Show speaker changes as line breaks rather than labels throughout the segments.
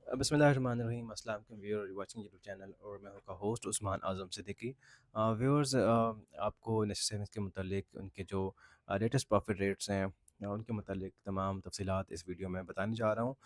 बिस्मिल्लाहिर्रहमानिर्रहीम। अस्सलाम वालेकुम viewer, you watching YouTube channel और मैं आपका होस्ट उस्मान आज़म सिद्दीकी। व्यूअर्स, आपको नेशनल सेविंग्स के मुतालिक उनके जो लेटेस्ट प्रॉफिट रेट्स हैं उनके मुतालिक तमाम तफसीलात इस वीडियो में बताने जा रहा हूँ।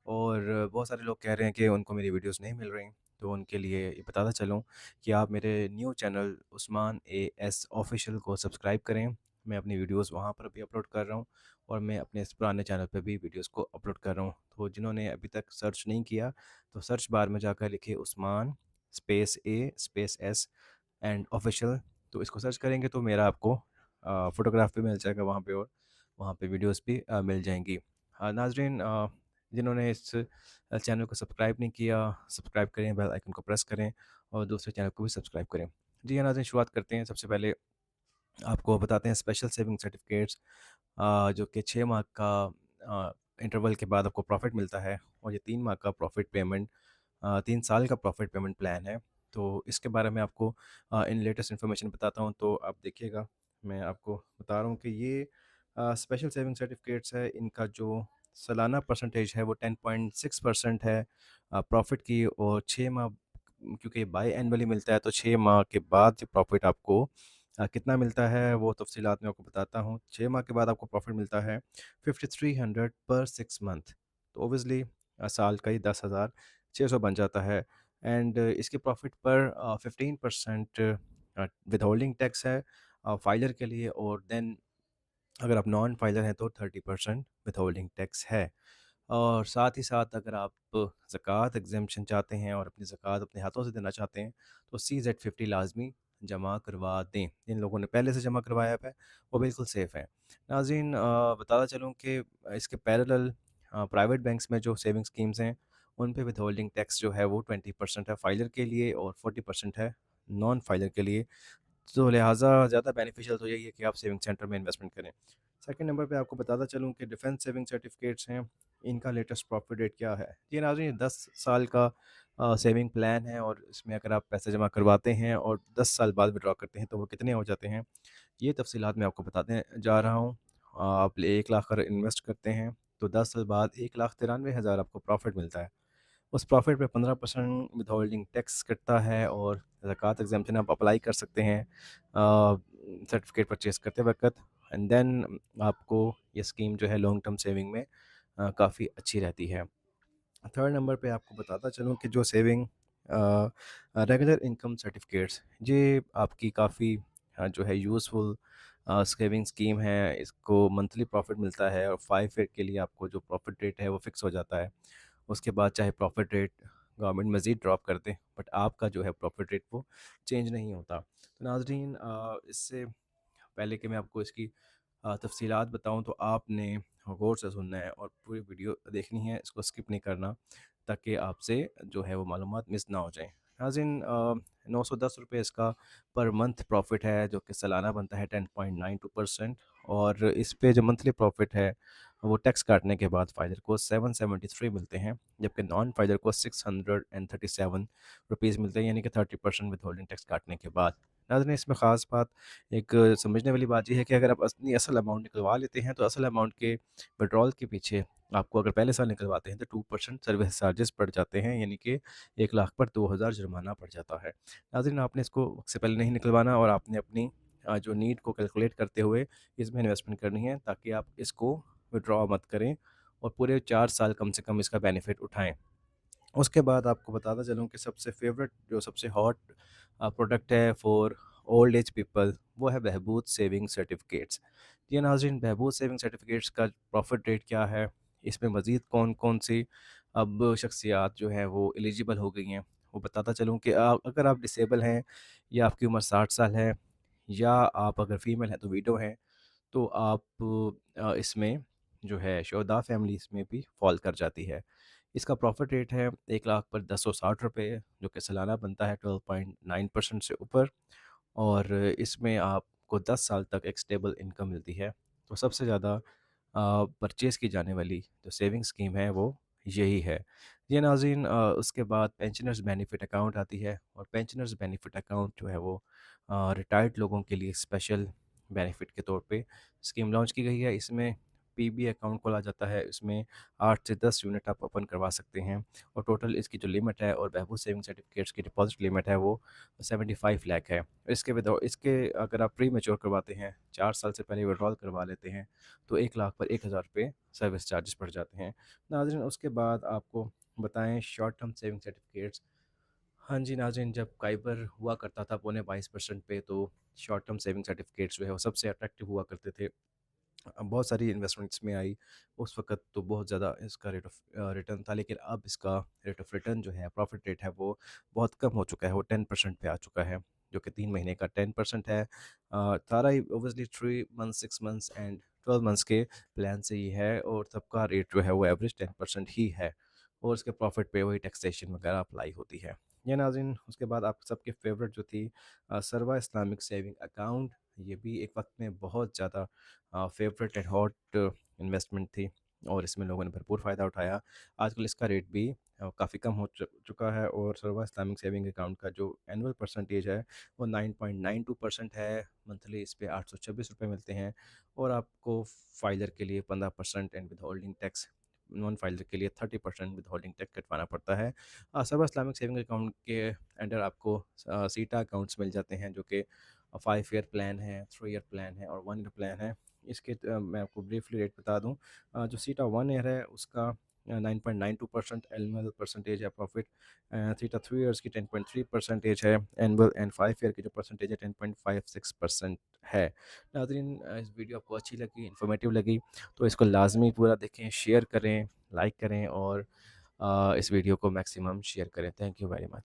और बहुत सारे लोग कह रहे हैं कि उनको मेरी वीडियोस नहीं मिल रही, तो उनके लिए ये बताता चलूँ कि आप मेरे new channel Usman A S official को सब्सक्राइब करें। मैं अपनी वीडियोस वहाँ पर भी अपलोड कर रहा हूँ और मैं अपने इस पुराने चैनल पे भी वीडियोस को अपलोड कर रहा हूँ। तो जिन्होंने अभी तक सर्च नहीं किया, तो सर्च बार में जाकर लिखिए Usman space A space S and official. तो इसको सर्च करेंगे तो मेरा आपको फ़ोटोग्राफ भी मिल जाएगा वहाँ पे, और वहाँ पे वीडियोस भी मिल जाएंगी। नाजरीन, जिन्होंने इस चैनल को सब्सक्राइब नहीं किया, सब्सक्राइब करें, बेल आइकन को प्रेस करें और दूसरे चैनल को भी सब्सक्राइब करें। जी हाँ नाज़रीन, शुरुआत करते हैं। सबसे पहले आपको बताते हैं स्पेशल सेविंग सर्टिफिकेट्स, जो कि 6 माह का इंटरवल के बाद आपको प्रॉफिट मिलता है, और ये 3 माह का प्रॉफिट पेमेंट 3 साल का प्रॉफिट पेमेंट प्लान है। तो इसके बारे में आपको इन लेटेस्ट इन्फॉर्मेशन बताता हूँ, तो आप देखिएगा। मैं आपको बता रहा हूँ कि ये स्पेशल सेविंग सर्टिफिकेट्स है। इनका जो सालाना परसेंटेज है वो 10.6% है प्रॉफिट की, और 6 माह क्योंकि बाई एनुअली मिलता है, तो 6 माह के बाद जो प्रॉफिट आपको कितना मिलता है वो तफ़सीलात मैं आपको बताता हूँ। 6 माह के बाद आपको प्रॉफ़िट मिलता है 5300 पर 6 मंथ। तो ऑब्वियसली साल का ही 10,600 बन जाता है। एंड इसके प्रॉफ़िट पर 15% विदहोल्डिंग टैक्स है फाइलर के लिए, और देन अगर आप नॉन फाइलर हैं तो 30% विदहोल्डिंग टैक्स है। और साथ ही साथ अगर आप ज़कात एग्ज़ेम्पशन चाहते हैं और अपनी ज़कात अपने हाथों से देना चाहते हैं, तो CZ50 लाज़मी जमा करवा दें। जिन लोगों ने पहले से जमा करवाया है वो बिल्कुल सेफ़ है। नाज़रीन, बताता चलूँ कि इसके पैरेलल प्राइवेट बैंक्स में जो सेविंग स्कीम्स हैं उन पे विथहोल्डिंग टैक्स जो है वो 20% है फाइलर के लिए, और 40% है नॉन फाइलर के लिए। तो लिहाजा ज़्यादा बेनिफिशियल तो यही है कि आप सेविंग सेंटर में इन्वेस्टमेंट करें। सेकंड नंबर पे आपको बताता चलूँ कि डिफेंस सेविंग सर्टिफिकेट्स हैं, इनका लेटेस्ट प्रॉफिट रेट क्या है। ये नाज़रीन 10 साल का सेविंग प्लान है, और इसमें अगर आप पैसे जमा करवाते हैं और 10 साल बाद विड्रॉ करते हैं तो वो कितने हो जाते हैं, ये तफसीलात मैं आपको बताने जा रहा हूँ। आप 1 लाख अगर इन्वेस्ट करते हैं तो 10 साल बाद 1,93,000 आपको प्रॉफिट मिलता है। उस प्रॉफिट पे 15% विथहोल्डिंग टैक्स कटता है, और ज़कात एग्ज़म्पशन आप अप्लाई कर सकते हैं सर्टिफिकेट परचेज़ करते वक़्त। एंड देन आपको ये स्कीम जो है लॉन्ग टर्म सेविंग में काफ़ी अच्छी रहती है। थर्ड नंबर पे आपको बताता चलूँ कि जो सेविंग रेगुलर इनकम सर्टिफिकेट्स, ये आपकी काफ़ी जो है यूज़फुल सेविंग स्कीम है। इसको मंथली प्रॉफिट मिलता है, और 5 ईयर के लिए आपको जो प्रॉफिट रेट है वो फिक्स हो जाता है। उसके बाद चाहे प्रॉफिट रेट गवर्नमेंट मज़ीद ड्रॉप कर दे, बट आपका जो है प्रॉफिट रेट वो चेंज नहीं होता। तो नाज़रीन, इससे पहले कि मैं आपको इसकी तफ़सीलात बताऊँ, तो आपने गौर से सुनना है और पूरी वीडियो देखनी है, इसको स्किप नहीं करना, ताकि आपसे जो है वो मालूमात मिस ना हो जाएँ। नाज़रीन, 910 रुपये इसका पर मंथ प्रॉफिट है, जो कि सालाना बनता है 10.92%। और इस पे जो मंथली प्रॉफिट है वो टैक्स काटने के बाद फाइलर को 773 मिलते हैं, जबकि नॉन फाइलर को 637 रुपीज़ मिलते हैं, यानी कि 30% विथहोल्डिंग टैक्स काटने के बाद। नाज़रीन, इसमें ख़ास बात एक समझने वाली बात ये है कि अगर आप अपनी असल अमाउंट निकलवा लेते हैं, तो असल अमाउंट के विड्रॉल के पीछे आपको अगर पहले साल निकलवाते हैं तो 2% सर्विस चार्जेस पड़ जाते हैं, यानी कि 1 लाख पर 2,000 जुर्माना पड़ जाता है। नाज़रीन, आपने इसको वक्त से पहले नहीं निकलवाना, और आपने अपनी जो नीड को कैलकुलेट करते हुए इसमें इन्वेस्टमेंट करनी है, ताकि आप इसको विड्रॉ मत करें और पूरे 4 साल कम से कम इसका बेनिफिट उठाएँ। उसके बाद आपको बताता चलूँ कि सबसे फ़ेवरेट जो सबसे हॉट प्रोडक्ट है फॉर ओल्ड एज पीपल, वो है बहबूद सेविंग सर्टिफिकेट्स। ये नाज़रीन, बहबूद सेविंग सर्टिफिकेट्स का प्रॉफिट रेट क्या है, इसमें मज़ीद कौन-कौन सी अब शख्सियात जो हैं वो एलिजिबल हो गई हैं, वो बताता चलूँ कि अगर आप डिसेबल हैं, या आपकी उम्र 60 साल है, या आप अगर फीमेल हैं तो विडो हैं, तो आप इसमें जो है शुहदा फैमिली इसमें भी फ़ॉल कर जाती है। इसका प्रॉफ़िट रेट है 1 लाख पर 1060 रुपए, जो कि सालाना बनता है 12.9% से ऊपर, और इसमें आपको 10 साल तक एक स्टेबल इनकम मिलती है। तो सबसे ज़्यादा परचेज़ की जाने वाली जो सेविंग स्कीम है वो यही है। ये नाज़रीन, उसके बाद पेंशनर्स बेनिफिट अकाउंट आती है, और पेंशनर्स बेनिफिट अकाउंट जो है वो रिटायर्ड लोगों के लिए स्पेशल बेनिफिट के तौर पे स्कीम लॉन्च की गई है। इसमें पीबी अकाउंट खोला जाता है, इसमें 8 से 10 यूनिट आप ओपन करवा सकते हैं और टोटल इसकी जो लिमिट है और बहबूद सेविंग सर्टिफिकेट्स की डिपॉजिट लिमिट है वो 75 लाख है। इसके अगर आप प्री मैच्योर करवाते हैं, 4 साल से पहले विड्रॉल करवा लेते हैं, तो 1 लाख पर 1000 रुपये सर्विस चार्जेस पड़ जाते हैं। नाज़रीन, उसके बाद आपको बताएँ शॉर्ट टर्म सेविंग सर्टिफिकेट्स। हाँ जी नाज़रीन, जब काइबर हुआ करता था पौने 22% पे, तो शॉर्ट टर्म सेविंग सर्टिफिकेट्स जो है वो सबसे अट्रैक्टिव हुआ करते थे। बहुत सारी इन्वेस्टमेंट्स में आई, उस वक़्त तो बहुत ज़्यादा इसका रेट ऑफ रिटर्न था, लेकिन अब इसका रेट ऑफ रिटर्न जो है, प्रॉफ़िट रेट है, वो बहुत कम हो चुका है, वो 10% पे आ चुका है, जो कि 3 महीने का 10% है। सारा ही obviously 3 months, 6 months and 12 months के प्लान से ही है और सबका रेट जो है वो एवरेज 10% ही है और उसके प्रॉफ़िट पे वही टैक्सेशन वगैरह अप्लाई होती है। ये नाज़रीन, उसके बाद आप सबकी फ़ेवरेट जो थी सर्वा इस्लामिक सेविंग अकाउंट, ये भी एक वक़्त में बहुत ज़्यादा फेवरेट एंड हॉट इन्वेस्टमेंट थी और इसमें लोगों ने भरपूर फ़ायदा उठाया। आजकल इसका रेट भी काफ़ी कम हो चुका है और सर्वा इस्लामिक सेविंग अकाउंट का जो एनुअल परसेंटेज है वो 9.92% है। मंथली इस पे ₹826 मिलते हैं और आपको फाइलर के लिए 15% and withholding tax, non filer के लिए 30% विदहोल्डिंग टैक्स कटवाना पड़ता है। सर्वा इस्लामिक सेविंग अकाउंट के अंडर आपको सीटा अकाउंट्स मिल जाते हैं, जो कि 5 ईयर प्लान है, 3 ईयर प्लान है और 1 ईयर प्लान है। इसके मैं आपको ब्रीफली रेट बता दूँ। जो सीटा 1 ईयर है उसका 9.92% एनुअल परसेंटेज है प्रॉफिट। सीटा 3 ईयर्स की 10.3 परसेंटेज है एनुअल एंड 5 ईयर की जो परसेंटेज है 10.56% है। नाज़रीन, इस वीडियो आपको अच्छी लगी, इन्फॉर्मेटिव लगी, तो इसको लाज़मी पूरा देखें, शेयर करें, लाइक करें और इस वीडियो को मैक्सिमम शेयर करें। Thank you very much.